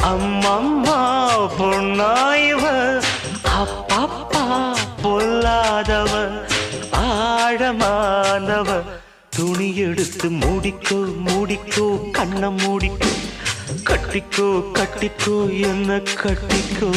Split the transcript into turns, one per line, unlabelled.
அம்மம்மா பொன்னாயவ அப்பப்பா பொல்லாதவ ஆழமானவ துணி எடுத்து மூடிக்கோ மூடிக்கோ கண்ண மூடிக்கோ கட்டிக்கோ கட்டிக்கோ என்ன கட்டிக்கோ